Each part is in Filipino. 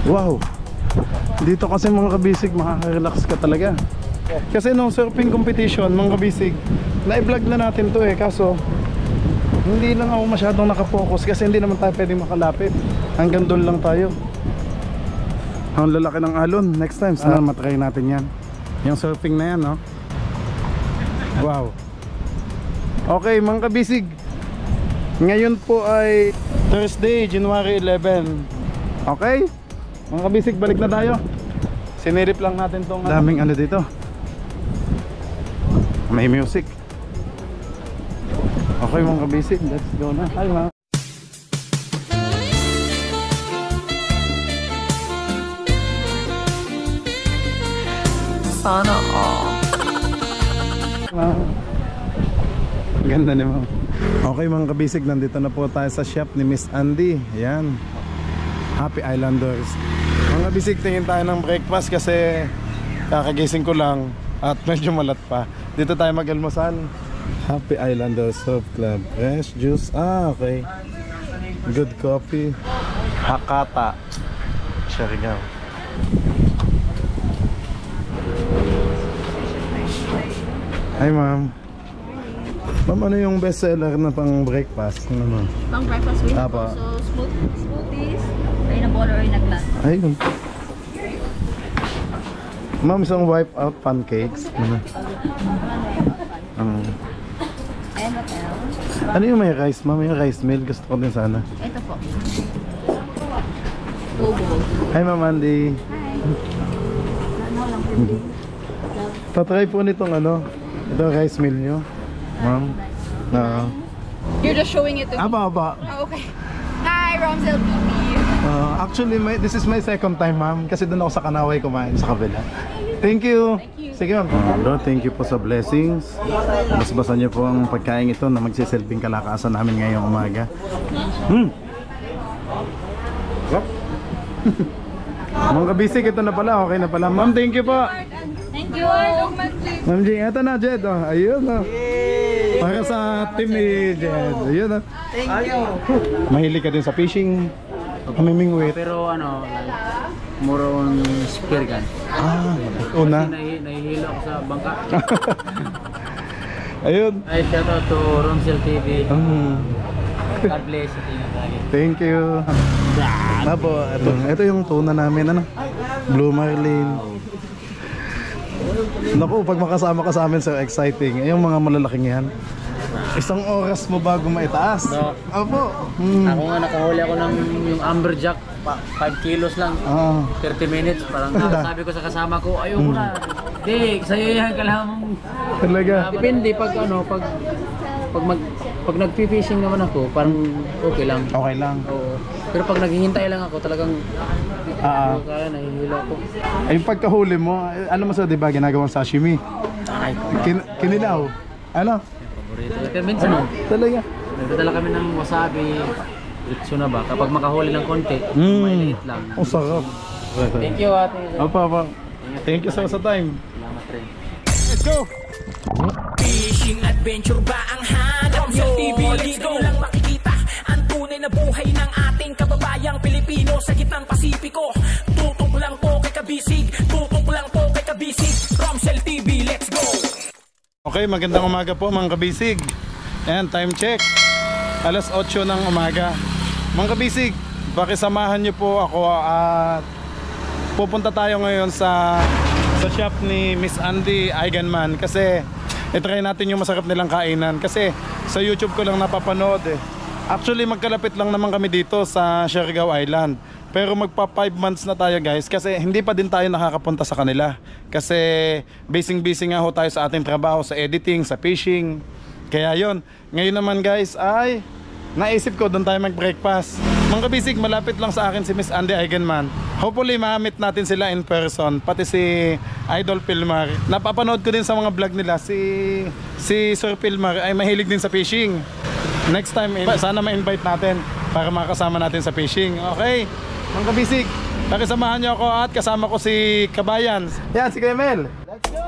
Wow. Dito kasi mga kabisig, makaka-relax ka talaga. Kasi nung surfing competition, mga kabisig, na-vlog na natin to eh. Kaso, hindi lang ako masyadong nakafocus kasi hindi naman tayo pwedeng makalapit. Hanggang doon lang tayo. Ang lalaki ng alon. Next time, sana matry natin yan. Yung surfing na yan, no? Wow. Okay, mga kabisig. Ngayon po ay Thursday, January 11. Okay? Mga kabisig, balik na tayo. Sinirip lang natin tong daming ano dito. May music. Okay mga kabisig, let's go na. Hi mga. Sana all. Ganda ni ma'am. Okay mga kabisig, nandito na po tayo sa shop ni Miss Andy. Ayan, Happy Islanders. Mga kabisig, tingin tayo ng breakfast kasi kakagising ko lang at medyo malat pa. Dito tayo mag-almusal. Happy Islanders Surf Club, fresh juice. Okay, good coffee, Hakata Siargao. Hi ma'am. Ma'am, ano yung best seller na pang breakfast? Ano? Pang breakfast with Apa. so smoothies, ay na ball or na glass. Ayun. Ma'am, isang wipe out pancakes. Ano? And what else? Ano yung may rice, ma'am? Yung rice meal, gusto ko din sana. Ito po. Bobo. Hi ma'am Andy. Hi. Ano lang po. Tatry po nitong ano, ito rice meal nyo, ma'am. You're just showing it to me. Aba. Oh, okay. Hi, Romsel TV. Actually, this is my second time ma'am. Kasi doon ako sa Kanaway kumain sa kabila. Thank you. Sige ma'am. Lord, thank you po sa blessings. Basbasan niyo po ang pagkain ito na magsisilbing kalakasan namin ngayong umaga. Mga kabisig, ito na pala. Okay na pala. Ma'am, thank you po. Thank you. Ma'am Jing, ito na Jed. Oh, ayun oh. Para sa team ni Jed. Ayun oh. Thank you. Mahilig ka din sa fishing. Kamimingwit. Pero ano, more on spear gun. Una. Kasi nahihilo ako sa bangka. Ayun. Ay, shout out to Romsel TV. God bless. Thank you. Apo, ito yung tuna namin, ano? Blue Marlin. Naku, pag makasama ka sa amin, so exciting. Yung mga malalaking yan. Isang oras mo bago maitaas. No. Apo. Ako nga, nakahuli ako ng yung amberjack. 5 kilos lang. 30 minutes. Parang sabi ko sa kasama ko, ayoko na. Di, sa'yo yan kalamang. Talaga. Depende pag ano, pag nag-fishing naman ako, parang okay lang. Okay lang. Oo. Pero pag naghihintay lang ako, talagang kaya nahihilo ako. Ay, pagkahuli mo, alam mo sa, di ba, ginagawang sashimi? Ay, Kinilaw. Ano? paborito. Pero minsan, Talaga. nagdadala kami ng wasabi. Diretso na ba? Kapag makahuli ng konti, maliit lang. Ang sarap. Thank you, ate. Opa. Thank you sa time. Salamat rin. Let's go! Fishing adventure ba ang hanap nyo? Sa TV, dito lang makikita ang tunay na buhay ng ating kababayang Pilipino sa gitnang Pasipiko. Tutok lang po kay Kabisig, tutok lang po kay Kabisig. Romsel TV, let's go! Okay, magandang umaga po mga kabisig. Ayan, time check. Alas 8 ng umaga. Mga kabisig, pakisamahan niyo po ako at pupunta tayo ngayon sa shop ni Miss Andy Eigenman kasi itry natin yung masarap nilang kainan kasi sa YouTube ko lang napapanood eh. Actually magkalapit lang naman kami dito sa Siargao Island, pero magpa 5 months na tayo guys kasi hindi pa din tayo nakakapunta sa kanila kasi busy nga ho tayo sa ating trabaho, sa editing, sa fishing. Kaya yon, ngayon naman guys ay naisip ko doon tayo mag-breakfast. Mga kabisig, malapit lang sa akin si Miss Andy Eigenman. Hopefully ma-meet natin sila in person, pati si Idol Pilmar. Napapanood ko din sa mga vlog nila, si Sir Pilmar ay mahilig din sa fishing. Next time sana ma-invite natin para makasama natin sa fishing. Okay, mga kabisig, pakisamahan niyo ako at kasama ko si Kabayan. Yan, si Kemel. Let's go!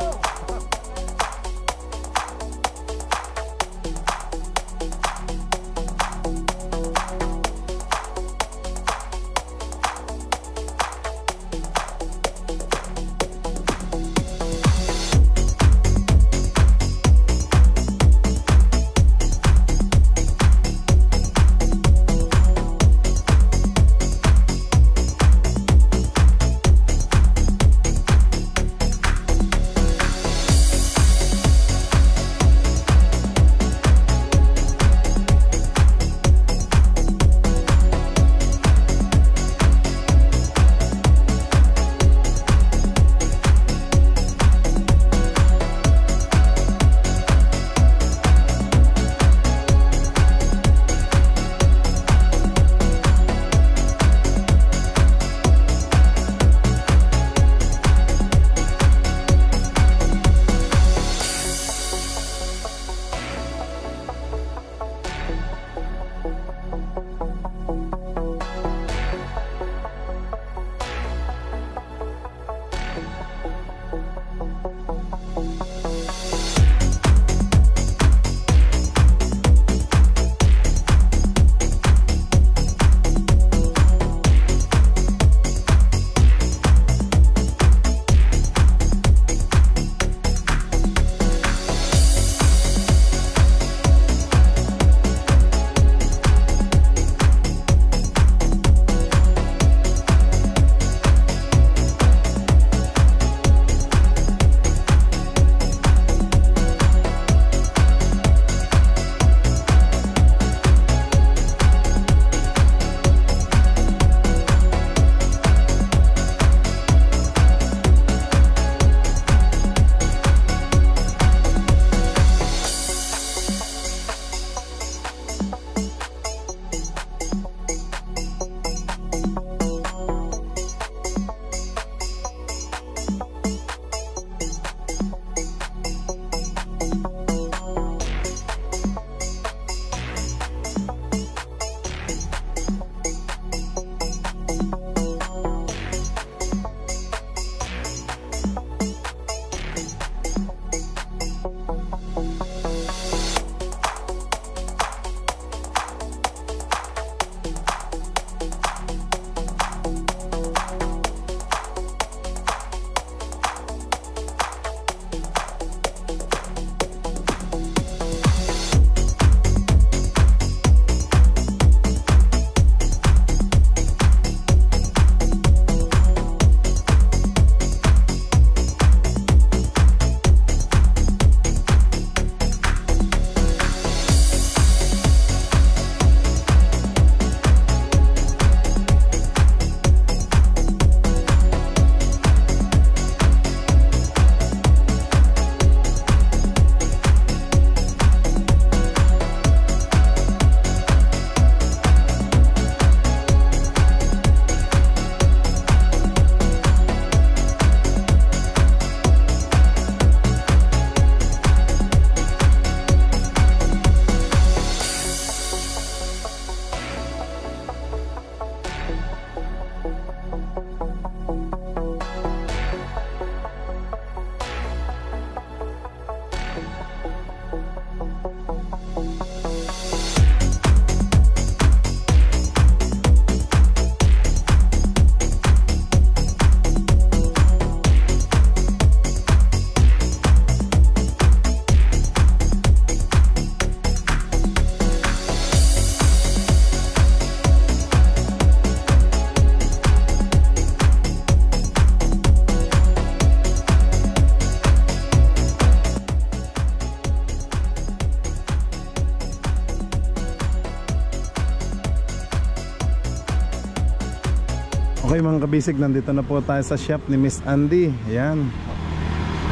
Okay mga kabisig, nandito na po tayo sa shop ni Miss Andy. Ayan,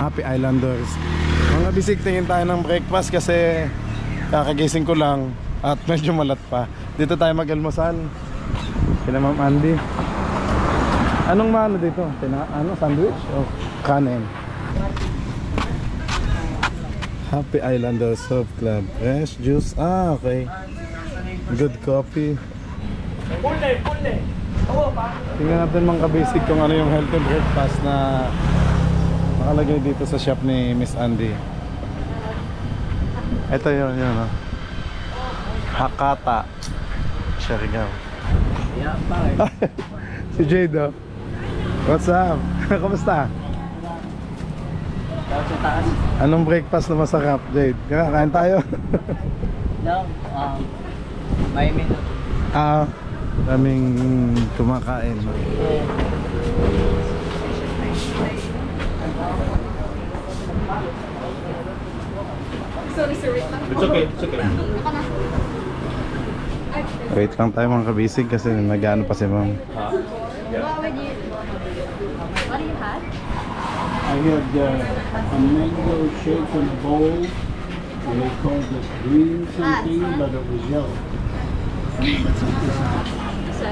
Happy Islanders. Mga kabisig, tingin tayo ng breakfast kasi kakagising ko lang at medyo malat pa. Dito tayo mag-almusal kina Ma'am Andy. Anong maano dito? Sandwich o kanin? Happy Islanders Surf Club. Fresh juice. Okay. Good coffee. Tingnan natin mga kabisig kung ano yung healthy breakfast na nakalagay dito sa shop ni Miss Andy. Ito yun, Hakata Siargao. Yeah, bakit? Si Jade, oh. What's up? Kamusta? Tapos sa taas. Anong breakfast na masarap, Jade? Kakain tayo. No, may menu. Daming kumakain. Wait lang tayo mga kabisig kasi nag-ano pa si Ma'am. What would you... What do you have? I had a mango shake in a bowl, and they called it green something, but it was yellow. Sir?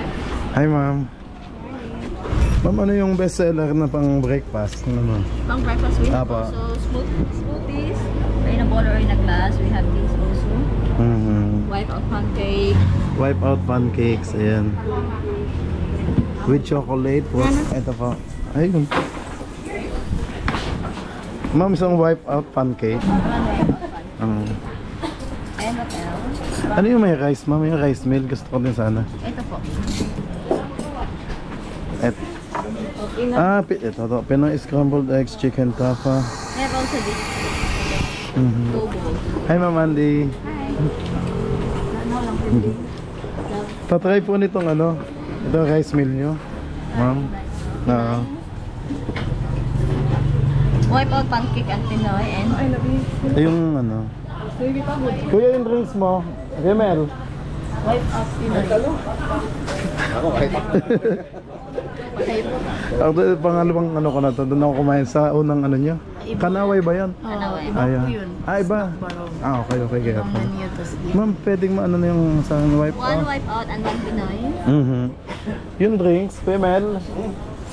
Hi Ma'am. Ma'am, ano yung bestseller na pang breakfast? Ano? Pang breakfast, we have Apa. also smoothies. In a bowl or in a glass, we have these also. Wipe out pancake. Wipe out pancakes, ayan. With chocolate. Ito po. Ayun. Ma'am, isang wipe out pancake. And what else? Ano yung may rice, ma'am? Yung rice meal, gusto ko din sana. Ito po. Ito to. Pinoy scrambled eggs, chicken tapa. We have also this. Two bowls. Hi, Ma'am Andy. Tatry po nitong ano, ito rice meal nyo, ma'am. Wipe out pancake and Pinoy and... Yung ano. Kuya, yung drinks mo. Gemel. Wipe out Pinoy. Pangalawang ano ko na to. Doon ako kumain sa unang ano nyo. Kanaway ba yan? Ayan. Iba. Okay. Kaya po. Ma'am, pwedeng maano na yung sa wipe out? One wipe out and one Pinoy. Yung drinks, Gemel.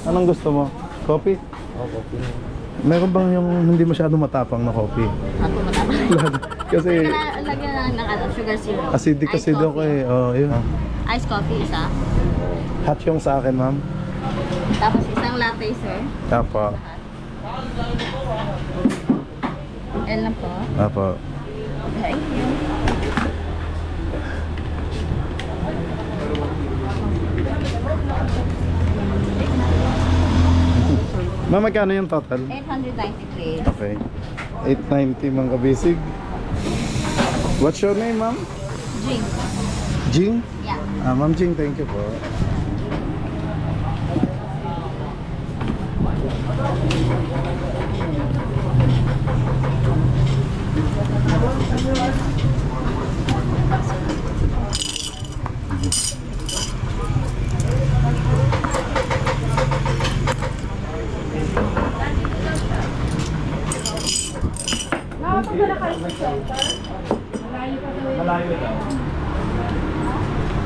Anong gusto mo? Coffee? Coffee. Meron bang yung hindi masyado matapang na coffee? Ako matapang. Kasi Lagyan ng sugar syrup. acidic kasi daw ko eh. Oh, yun. Iced coffee isa. Hot yung sa akin, ma'am. Tapos isang latte, sir. Apo. L lang po. Apo. Thank you. Ma'am, magkano yung total? 893. Okay. 890 mga kabisig. What's your name, ma'am? Drink. Jing? Yeah. Ma'am Jing, thank you po.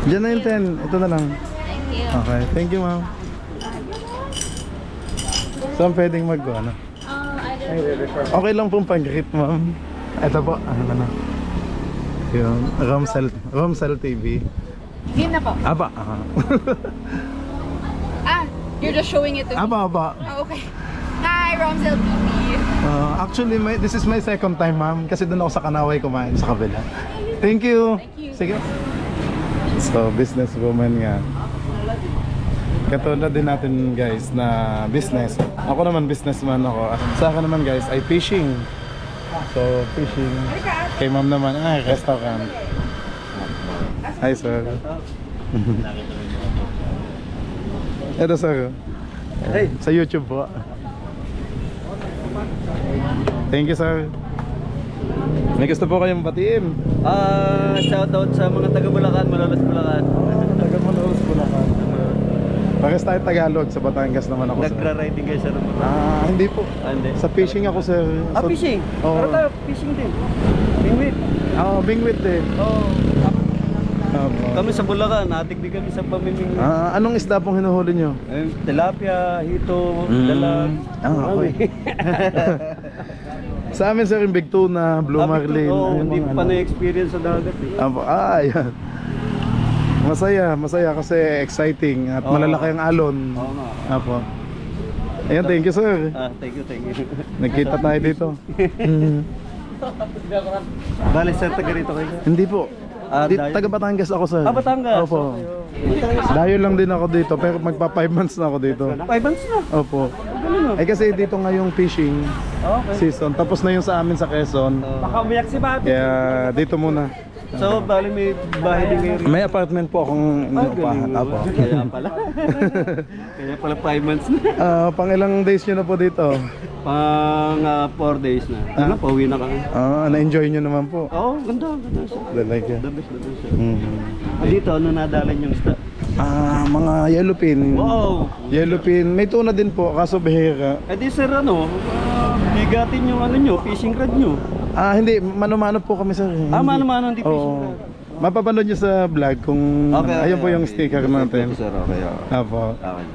Diyan na yung 10. Ito na lang. Thank you. Okay. Thank you, ma'am. Saan pwedeng ano? Okay lang pong pag-greet, ma'am. Ito po. Ano na? Yung Romsel TV. Game na po. Aba. You're just showing it to me. Aba. Oh, okay. Hi, Romsel TV. Actually, this is my second time, ma'am. Kasi doon ako sa Kanaway kumain sa kabila. Thank you. Sige. So, businesswoman nga. Katulad din natin, guys, na business. Ako naman, businessman ako. Sa akin naman, guys, ay fishing. So, fishing. Kay ma'am naman, restaurant. Hi, sir. Ito, sir. Hey. Sa YouTube po. Thank you, sir. May gusto po kayong batiin? Shoutout sa mga taga Bulacan, Malolos Bulacan. Taga Malolos Bulacan. Pares tayo Tagalog, sa Batangas naman ako, sir. Nagra-riding kayo, sir? Hindi po. Hindi. Sa fishing ako, sir. So- Fishing? Oo. Pero tayo, fishing din. Bingwit. Bingwit eh. Oo. Opo. Kami sa Bulacan, natik din kami sa pamiming. Anong isda pong hinuhuli nyo? Tilapia, hito, dalag. Okay. Sa amin, sir, yung big tuna, blue marlin. Oo, ayun, hindi mga pa ano. na-experience sa dagat eh. Ayan. Masaya kasi exciting at Oo. malalaki ang alon. Oo nga. Apo. Ayan, thank you, sir. Thank you, thank you. Nagkita tayo dito. Bale, sir, taga rito kayo? Hindi po. Dayo? Taga Batangas ako, sir. Batangas? Opo. Dayo lang din ako dito, pero magpa 5 months na ako dito. 5 months na. Opo. Kasi dito ngayong fishing season. Tapos na yung sa amin sa Quezon. Baka umiyak si Bati. Kaya dito muna. So, bali may bahay din ngayon. May apartment po akong inupahan. Apo. Kaya pala. Kaya pala 5 months na. Pang ilang days nyo na po dito? Pang 4 days na. Ano, pauwi na kami. Na-enjoy nyo naman po. Oo, ganda siya. Like, The best siya. Dito, ano nadalan yung isda? mga yellowfin. Wow! Yellowfin. May tuna din po, kaso bihira. Eh di sir, ano, bigatin yung ano nyo, fishing rod nyo. Hindi, mano-mano po kami, sir. Mano-mano, hindi fishing Oo. rod. Mapapanood nyo sa vlog kung ayun po yung sticker natin. Sir, okay. Apo. Okay.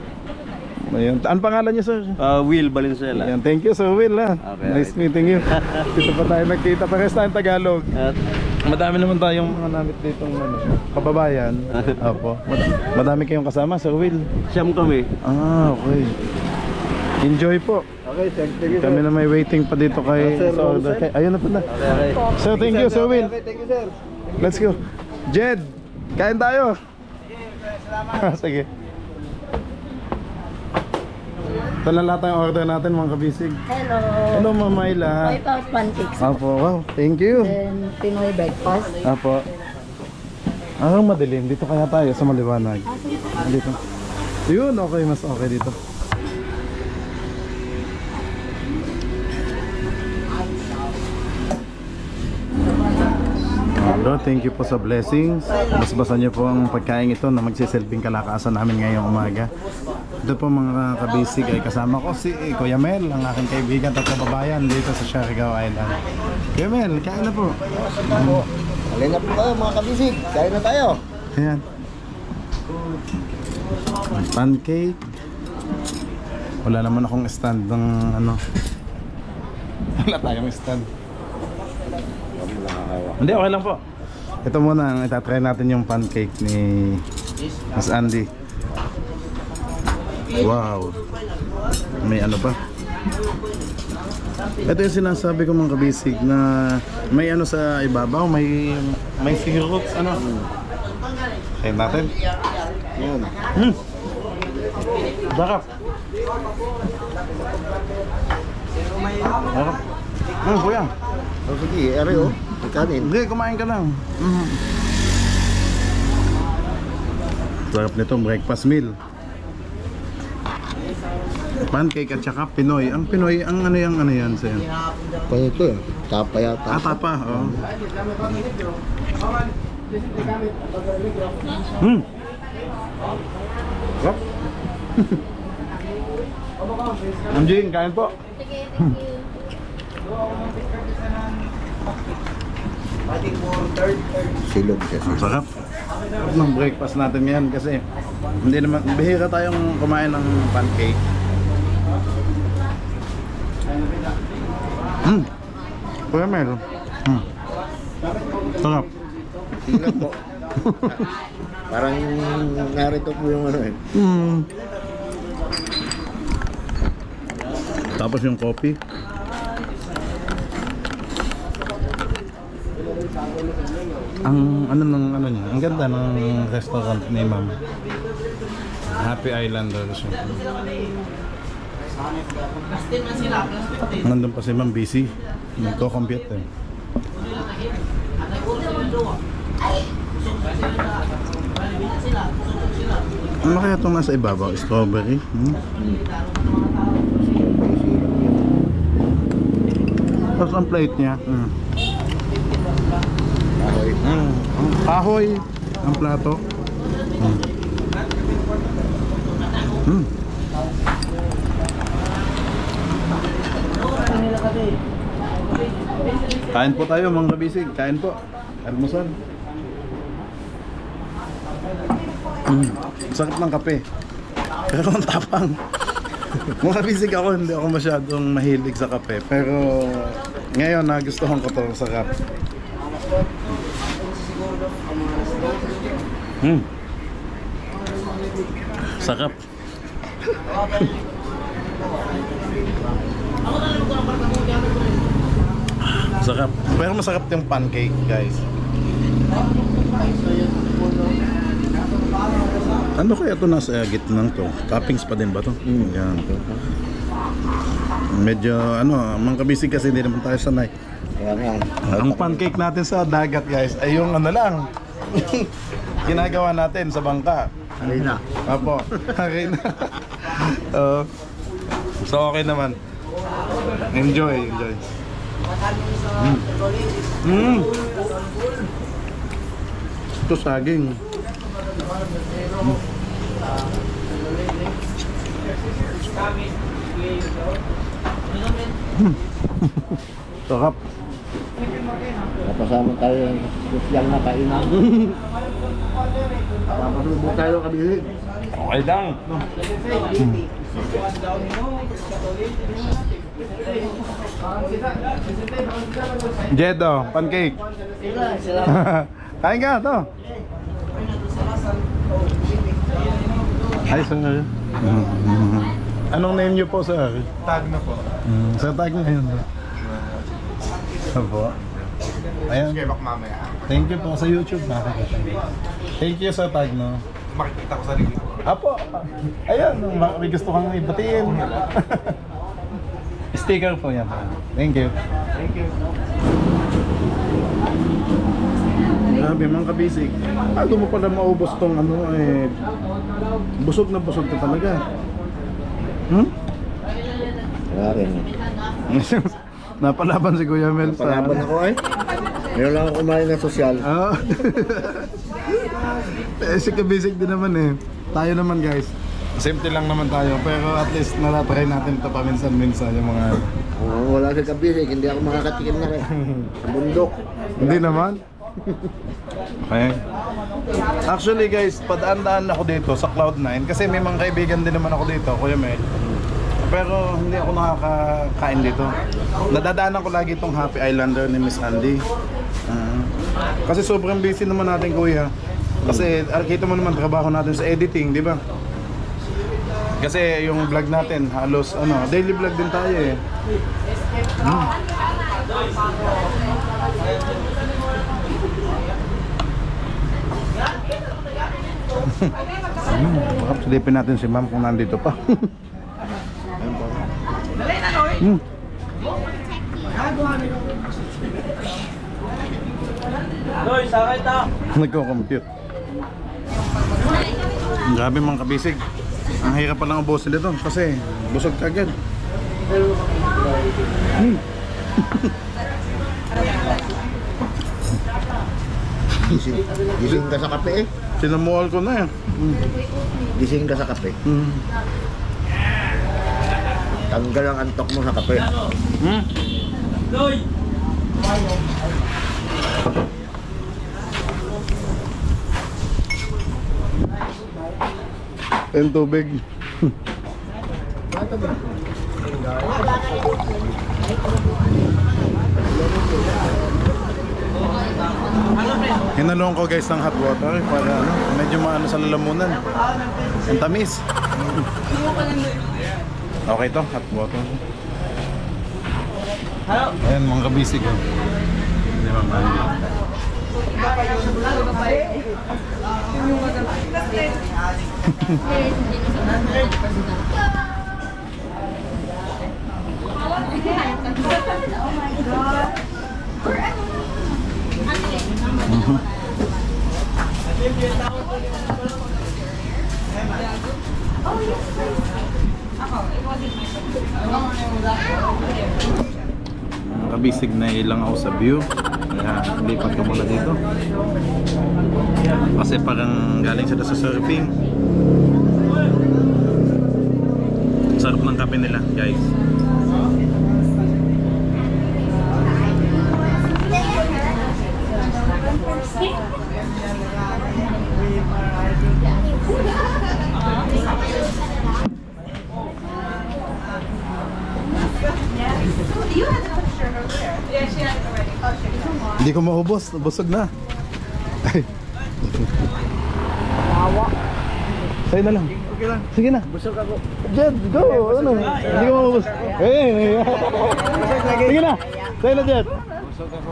Ayun. Ano pangalan nyo, sir? Will Valenzuela. Ayan, thank you, Sir Will. Okay, Nice meeting you. Dito pa tayo nagkita. Pares tayong Tagalog. At Madami naman tayong mga namit dito kababayan. Opo. Madami kayong kasama, Sir Will. siyam kami. Okay. Enjoy po. Okay, thank you. Kami na may waiting pa dito kay Sir sa order. Ronsen. Ayun na pala. Okay. Sir, thank you, Sir Will. Okay, thank you, sir. Let's go. Jed, kain tayo. Sige. Ito na lahat ang order natin, mga kabisig. Hello. Hello, Ma'am Myla. Wipeout pancakes. Apo, wow. Thank you. Then Pinoy breakfast. Apo. Madilim. Dito kaya tayo sa maliwanag. Dito. Yun, okay. Mas okay dito. Lord, thank you po sa blessings. Basbasan niyo po ang pagkain ito na magsisilbing kalakasan namin ngayong umaga. Ito po mga kabisig ay kasama ko si Kuya Mel, ang aking kaibigan at kababayan dito sa Siargao Island. Kuya Mel, kain na po. Alin na po tayo mga kabisig, kain na tayo. Ayan. Pancake. Wala naman akong stand ng ano. Wala tayong stand. Hindi, okay lang po. Ito muna ang itatry natin yung pancake ni Mas Andy. Wow. May ano pa? Ito yung sinasabi ko mga kabisig na may ano sa ibabaw, may syrup, ano? Kain natin. Sarap. Sarap. Kuya. Sige, ere oh, kanin. Hindi, kumain ka lang. Sarap nito, breakfast meal. Pancake at saka Pinoy. Ang Pinoy, ang ano yan sa'yo? Kaya ito eh, tapa yata. Tapa, oh. Sarap. Anjing, kain po. Silog kasi. Ang sarap. Sarap ng breakfast natin ngayon kasi hindi naman, bihira tayong kumain ng pancake. Kuya Mel. Sarap. Silog po. Parang narito po yung ano eh. Tapos yung coffee. Ang ano niya, ang ganda ng restaurant ni Ma'am. Happy Islanders. Nandun pa si Ma'am busy. Nagko-compute eh. Ano kaya itong nasa ibabaw? Strawberry? Tapos ang plate niya. Kahoy ang plato. Kain po tayo mga kabisig, kain po. Almusal. Sakit ng kape. Pero ang tapang. Mga kabisig ako, hindi ako masyadong mahilig sa kape. Pero ngayon nagustuhan ko to, sarap. Sarap. Sarap. Pero masarap yung pancake, guys. Ano kaya ito nasa gitnang to? Toppings pa din ba to? Yan. Medyo mga kabisig kasi hindi naman tayo sanay. Ang pancake natin sa dagat, guys, ay yung ano lang. Ginagawa natin sa bangka. Harina. Apo, harina. So okay naman. Enjoy. Ito saging. Sarap. Napasama tayo ng sosyal na kainan. Papasulubog tayo kabisig. Okay lang. Jedo, pancake. Kain ka to. Ay, sir. Anong name niyo po, sir? Tagno po. Sir, tag na yun. Apo. Ayan. Mamaya. Thank you po sa YouTube. Thank you sa tag, no? Makikita ko sa rin. Apo. Ayan, may gusto kang ibatiin. Sticker po yan. Thank you. Grabe mga kabisig. Bago mo pala maubos tong busog na busog ka talaga. Wala rin. Napalaban si Kuya Mel sa... Napalaban ako eh. Meron lang ako kumain na sosyal. Si kabisig din naman eh. Tayo naman guys. Simple lang naman tayo, pero at least natatry natin ito paminsan-minsan yung mga... Wala sa kabisig, hindi ako makakatikim na rin. Sa bundok. Hindi naman? Okay. Actually guys, padaan-daan ako dito sa Cloud9 kasi may mga kaibigan din naman ako dito, Kuya Mel. Pero hindi ako nakakakain dito. Nadadaanan ko lagi itong Happy Islander ni Miss Andy. Kasi sobrang busy naman natin, Kuya. Kasi kita mo naman trabaho natin sa editing, di ba? Kasi yung vlog natin halos daily vlog din tayo eh. Bakit silipin natin si ma'am kung nandito pa. Nagko-compute. Grabe mga kabisig. Ang hirap palang ubusin dito kasi busog ka agad. Gising ka sa kape eh. Sinamual ko na eh. Gising ka sa kape. Tanggal ang antok mo sa kape. Yung tubig. Hinalong ko guys ng hot water para medyo maano sa lalamunan. Ang tamis. Okay to, hot water. Ayan mga kabisig. Hindi mamali. Kabisig na ilang ako sa view. Kaya lipat ko muna dito. Kasi parang galing sila sa surfing. sarap ng kape nila, guys. Hindi ko maubos, busog na. Ay. Sa'yo na lang. Okay lang. Sige na. Busog ako. Jed, go. Ano? Hindi ko maubos. Sige na. Sa'yo na, Jed. Busog ako.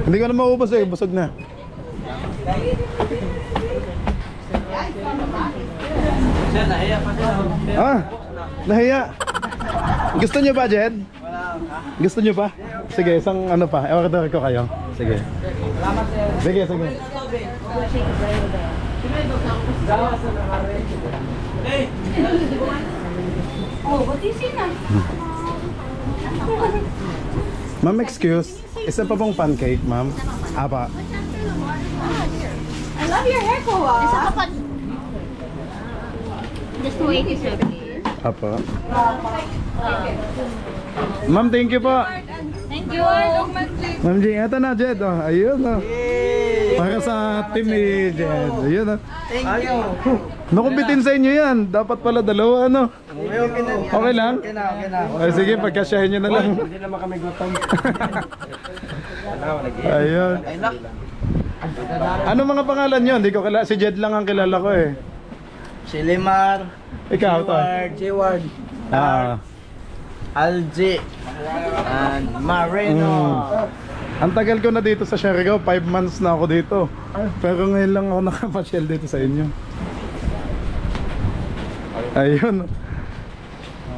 Hindi ko na maubos eh. Busog na. Ah, nahiya. Gusto nyo ba, Jed? Gusto nyo pa? Sige, isang ano pa. Ewan ko kayo. Sige. Sige, sige. Oh, what do you see now? Ma'am, excuse. Isa pa pong pancake, ma'am. Apa. I love your hair, Koa. Just wait, sir, please. Apa. Ma'am, thank you po. Thank you. Ma'am Jing, eto na, Jed. Oh, ayun, oh. Para sa team ni Jed. Ayun, oh. Thank you. Nakumbitin sa inyo yan. Dapat pala dalawa, ano? Okay lang? Okay na. Ay, sige, pagkasyahin nyo na lang. Hindi naman kami gutom. Ayun. Ano mga pangalan nyo? Hindi ko kilala. Si Jed lang ang kilala ko eh. Si Limar. Ikaw to. Jeward. Ah. Algie. And Marino. Ang tagal ko na dito sa Siargao. 5 months na ako dito. Pero ngayon lang ako nakapasyal dito sa inyo. Ayun.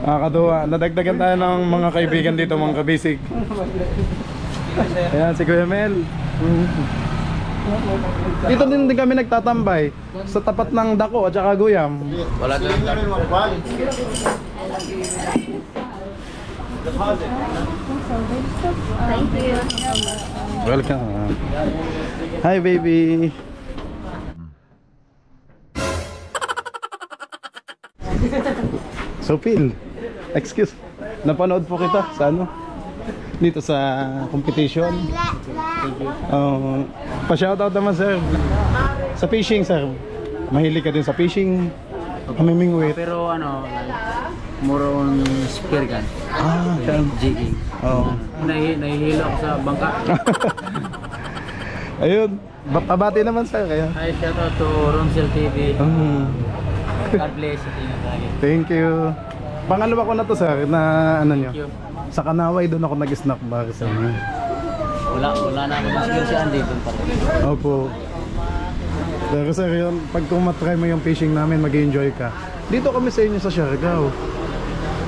Nakakatuwa. Nadagdagan tayo ng mga kaibigan dito, mga kabisig. Ayan, si Kuya Mel. Dito din kami nagtatambay sa tapat ng dako at saka guyam. Wala na. Thank you. Welcome. Hi, baby. Sophil, excuse. Napanood po kita sa ano? Dito sa competition. Pa-shoutout naman, sir. Sa fishing, sir. Mahilig ka din sa fishing. Kamimingwit. Pero ano, more on spear gun. Ah, yan. Jigging. Oo. Nahihilo ako sa bangka. Ayun. Pabati naman, sir. Kaya. Hi, shout out to Romsel TV. God bless. Thank you. Pangalawa ko na to, sir, na ano nyo. Thank you. Sa Kanaway doon ako nag-snack bar sa inyo. Wala na ako siguro si Andy doon pa rin. Opo. Pero sir, yun, pag kung matry mo yung fishing namin, mag-enjoy ka. Dito kami sa inyo sa Siargao.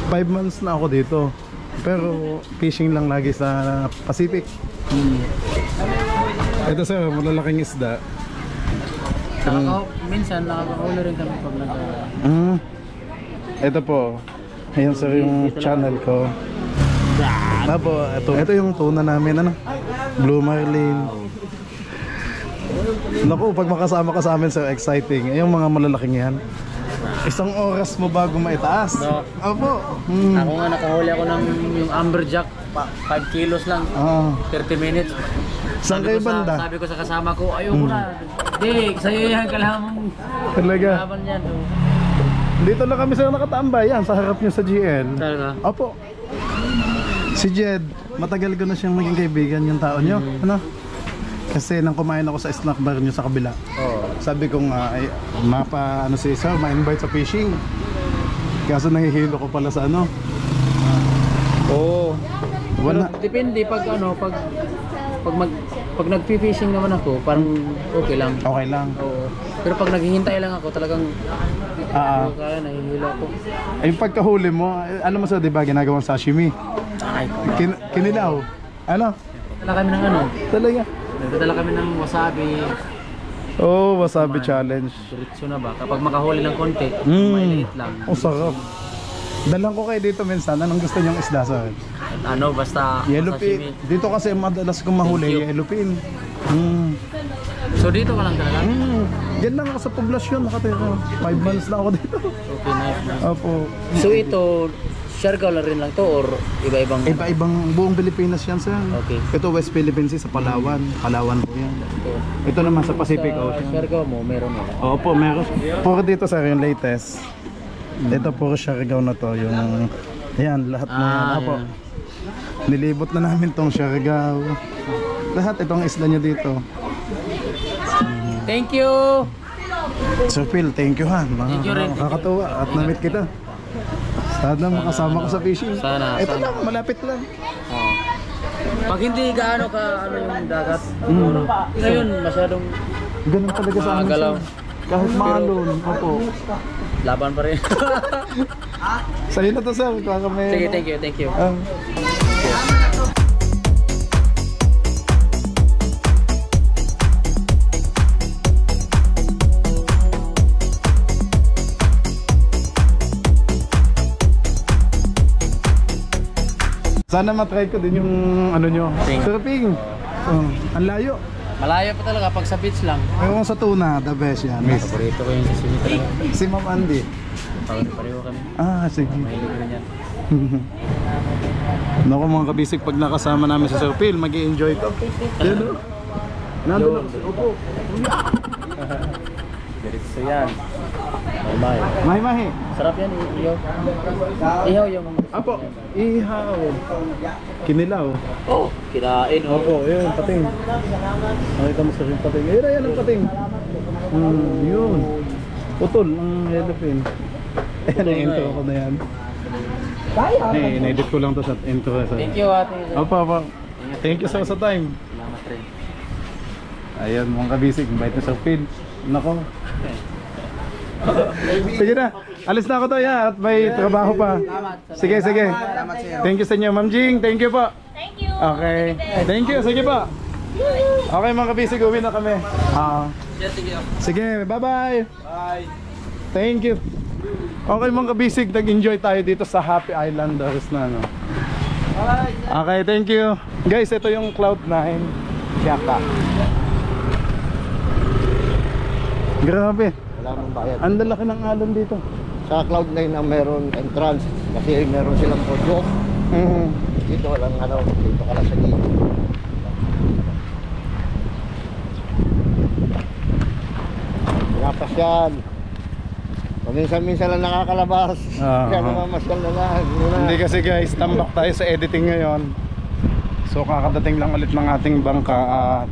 5 months na ako dito. Pero fishing lang lagi sa Pacific. Ito sir, malalaking isda. Minsan nakakahuli rin kami pag nag Ito po. Ayan sir yung channel ko. Apo, ito yung tuna namin, ano? Blue Marlin. Naku, pag makasama ka sa amin sir, exciting. Yung mga malalaking yan. 1 oras mo bago maitaas. No. Opo. Ako nga nakahuli ako ng yung amberjack, 5 kilos lang, 30 minutes. Saan kayo banda? Sabi ko sa kasama ko, ayoko na. Hindi, sa'yo yan, kailangan Talaga. laban yan. Dito na kami sir nakatambay yan, sa harap niyo sa GL. Talaga? Opo. Si Jed, matagal ko na siyang naging kaibigan yung tao niyo. Ano? Kasi nang kumain ako sa snack bar niyo sa kabila. Sabi ko nga, ay, ano si sir, ma-invite sa fishing. Kaso nahihilo ko pala sa ano. Wala. Depende pag pag nag-fishing naman ako, parang okay lang. Okay lang. Oo. Pero pag naghihintay lang ako, talagang kaya nahihilo ako. Ay, yung pagkahuli mo, ano mo sa diba ginagawang sashimi? Ay, Kinilaw. Ano? nagdadala kami ng ano? Talaga. Nagdadala kami ng wasabi. Oh, wasabi challenge. Diretso na ba? Kapag makahuli ng konti, maliit lang. Oh, sarap. Dalang ko kayo dito minsan. Anong gusto niyong isda sa akin? Ano, basta Yellowfin. sashimi. Dito kasi madalas kong mahuli, Thank you. yellowfin. So dito ka lang talaga? Diyan lang ako sa poblasyon, nakatira. 5 months na ako dito. Okay, nice. Opo. So ito, Siargao na rin lang to or iba-ibang? Iba-ibang buong Pilipinas yan, sir. Okay. Ito West Philippines Sea sa Palawan. Palawan po yan. Ito naman sa Pacific Sa Ocean. Siargao mo, meron nila. Opo, meron. Puro dito, sir, yung latest. Ito puro Siargao na to. Yung, ayan, lahat na yan. Opo. Yan. Nilibot na namin tong Siargao. Lahat itong isla nyo dito. Thank you! Sir Phil, thank you ha. Thank you rin. Nakakatuwa at na-meet kita. Sana makasama ko sa fishing. Sana. Ito lang, malapit lang. Pag hindi gaano ka ano yung dagat, ngayon masyadong Ganun talaga sa amin. Magalaw. sir. Kahit maalon. Opo. laban pa rin. Sa'yo na to, sir. Kaya kami. Sige, thank you, thank you. Sana matry ko din yung ano nyo. Sing. Surfing. Ang layo. Malayo pa talaga pag sa beach lang. Ewan sa tuna, the best yan. Miss. Paborito ko yung sashimi talaga. Si Ma'am Andy. Pareho kami. Ah, sige. Mahilig ko rin yan. Naku mga kabisig, pag nakasama namin sa Sir Phil, mag-i-enjoy ko. Yan o. Nandun ako. Opo. Diretso yan. May. Mahi-mahi. Sarap yan, ihaw. Ihaw yung... Apo, ihaw. Kinilaw. Oh, kinain. Opo, yun, pating. Nakita mo sa rin pating. Ayun, ayan ang pating. Yun. Putol ang yellowfin. Ayan ang intro ko na yan. In-edit ko lang to sa intro. Thank you, ate. Opo, opo. Thank you so sa time. Salamat rin. Ayan mga kabisig, invite na sa Phil. Nako. Sige na, alis na ako to ya at may trabaho pa. Sige, sige. Thank you sa inyo, Ma'am Jing. Thank you po. Thank you. Okay. Thank you, sige po. Okay mga kabisig, uwi na kami. Sige, bye-bye. Bye. Thank you. Okay mga kabisig, nag-enjoy tayo dito sa Happy Islanders na no. Okay, thank you. Guys, ito yung Cloud9 Siaka. Grabe. Wala mong bayad. Ang lalaki ng alon dito. Sa Cloud9 na meron entrance kasi meron silang project. Dito walang ano, dito ka lang sa dito. Napas yan. Paminsan-minsan lang nakakalabas. Kaya namamasyal na lang. Hindi kasi guys, tambak tayo sa editing ngayon. So kakadating lang ulit ng ating bangka at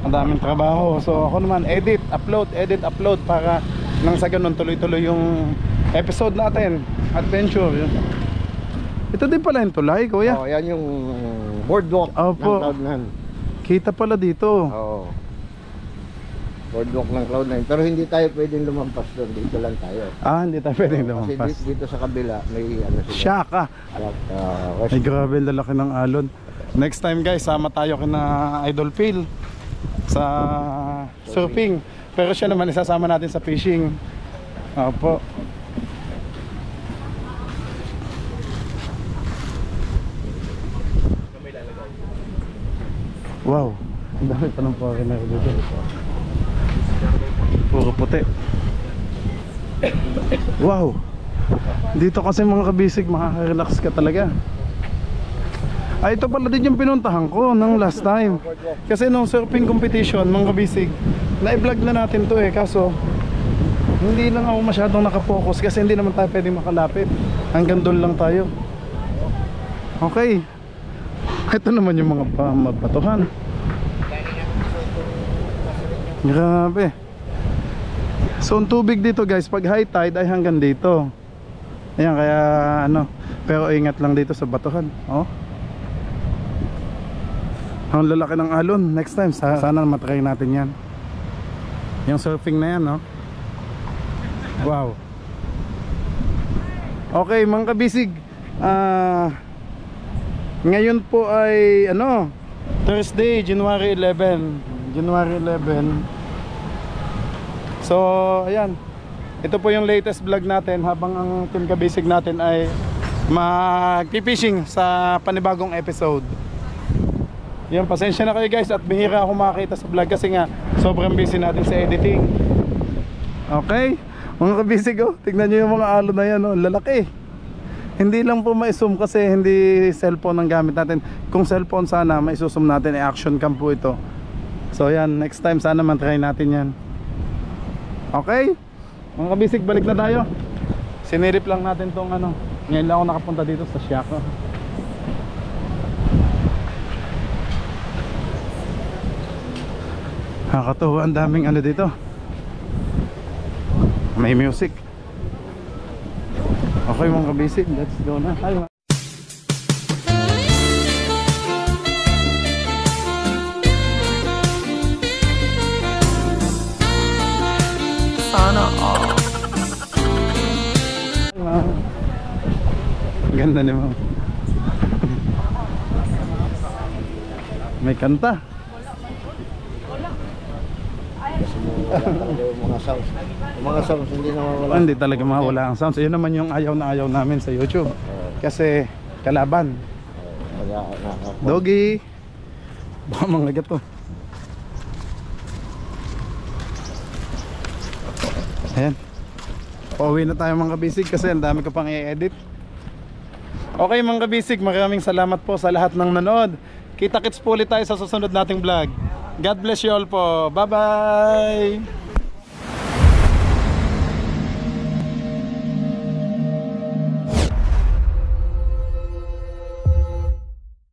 ang daming trabaho. So ako naman edit, upload para nang sa ganun tuloy-tuloy yung episode natin, adventure. Ito din pala yung tulay, kuya. Oh, yan yung boardwalk Opo. ng Cloud9. Kita pala dito. Oo. Boardwalk ng Cloud9. Pero hindi tayo pwedeng lumampas doon. Dito lang tayo. Ah, hindi tayo pwedeng Kasi lumampas. dito sa kabila may ano sila. Siaka. Ay grabe, lalaki ng alon. Next time guys, sama tayo kina Idol Phil sa surfing. Pero siya naman isasama natin sa fishing. Opo. Wow, ang dami pa ng foreigner dito. Puro puti. Wow. Dito kasi mga kabisig, makaka-relax ka talaga. Ay, ito pala din yung pinuntahan ko nung last time. Kasi nung surfing competition, mga kabisig, na-vlog na natin to kaso hindi lang ako masyadong nakapokus kasi hindi naman tayo pwedeng makalapit. Hanggang doon lang tayo. Okay. Ito naman yung mga batuhan. Grabe. So ang tubig dito guys, pag high tide ay hanggang dito. Ayan, kaya ano, pero ingat lang dito sa batuhan. Oh. Ang lalaki ng alon. Next time sana matry natin yan. Yung surfing na yan, no? Wow. Okay mga kabisig, ngayon po ay ano, Thursday, January 11. January 11. So ayan, ito po yung latest vlog natin habang ang Team Kabisig natin ay mag-fishing sa panibagong episode. Yan, pasensya na kayo guys at bihira ako makakita sa vlog kasi nga sobrang busy natin sa editing. Okay, mga kabisig, oh, tignan nyo yung mga alon na yan, oh, lalaki. Hindi lang po ma-zoom kasi hindi cellphone ang gamit natin. Kung cellphone sana, ma-zoom natin, action cam po ito. So yan, next time sana man-try natin yan. Okay, mga kabisig, balik na tayo. Sinirip lang natin tong ano. Ngayon lang ako nakapunta dito sa Siako. Nakakatuwa, ang daming ano dito. May music. Okay mga kabisig, let's go na. Hi. Sana all. Ganda ni mo. May kanta. Yung mga sounds hindi nawawala. Hindi talaga mawala ang sounds. Yun naman yung ayaw na ayaw namin sa YouTube. Kasi kalaban. Doggy. Baka mga gato. Ayan. Pauwi na tayo mga kabisig kasi ang dami ko pang i-edit. Okay mga kabisig, maraming salamat po sa lahat ng nanood. Kita-kits po ulit tayo sa susunod nating vlog. God bless you all po. Bye bye.